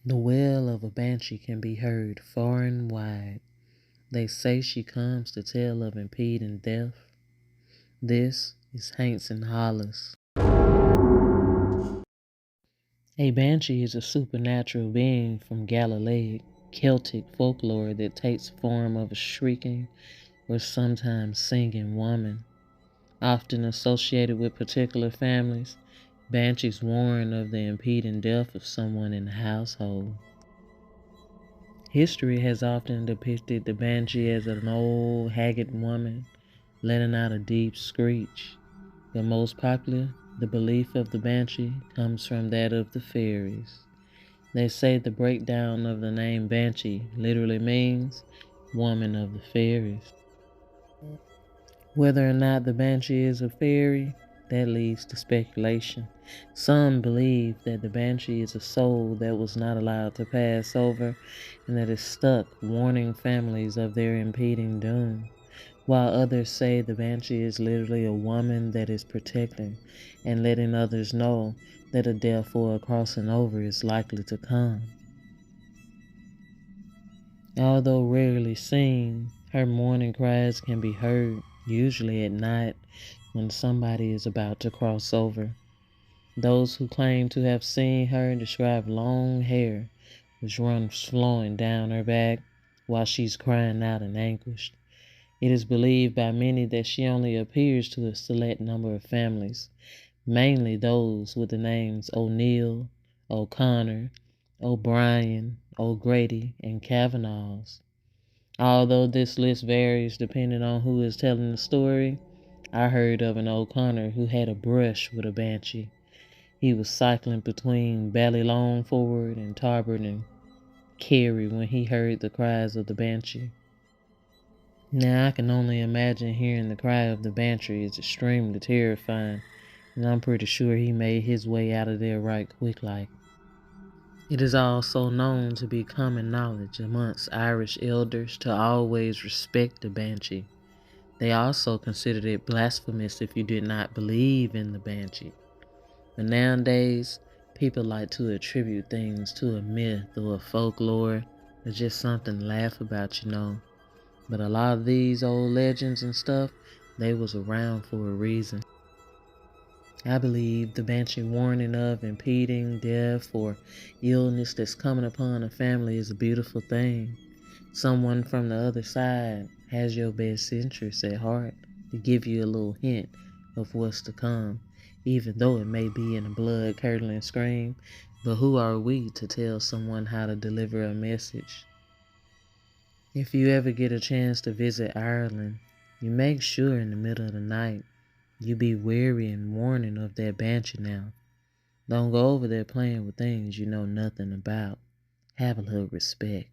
The wail of a banshee can be heard far and wide. They say she comes to tell of impending death. This is Haints and Hollers. A banshee is a supernatural being from Galilee, Celtic folklore that takes form of a shrieking or sometimes singing woman. Often associated with particular families, banshees warn of the impending death of someone in the household. History has often depicted the banshee as an old, haggard woman letting out a deep screech. The most popular, the belief of the banshee, comes from that of the fairies. They say the breakdown of the name Banshee literally means woman of the fairies. Whether or not the Banshee is a fairy, that leads to speculation. Some believe that the Banshee is a soul that was not allowed to pass over and that is stuck warning families of their impending doom, while others say the Banshee is literally a woman that is protecting and letting others know that a death or a crossing over is likely to come. Although rarely seen, her mourning cries can be heard, usually at night when somebody is about to cross over. Those who claim to have seen her describe long hair which runs flowing down her back while she's crying out in anguish. It is believed by many that she only appears to a select number of families, mainly those with the names O'Neill, O'Connor, O'Brien, O'Grady, and Kavanaugh's. Although this list varies depending on who is telling the story, I heard of an O'Connor who had a brush with a banshee. He was cycling between Ballylongford and Tarbert and Kerry when he heard the cries of the banshee. Now I can only imagine hearing the cry of the banshee is extremely terrifying, and I'm pretty sure he made his way out of there right quick like. It is also known to be common knowledge amongst Irish elders to always respect the banshee. They also considered it blasphemous if you did not believe in the banshee. But nowadays, people like to attribute things to a myth or a folklore or just something to laugh about. But a lot of these old legends and stuff, they was around for a reason. I believe the banshee warning of impending death or illness that's coming upon a family is a beautiful thing. Someone from the other side has your best interests at heart to give you a little hint of what's to come, even though it may be in a blood-curdling scream. But who are we to tell someone how to deliver a message? If you ever get a chance to visit Ireland, you make sure in the middle of the night you be wary and warning of that banshee now. Don't go over there playing with things you know nothing about. Have a little respect.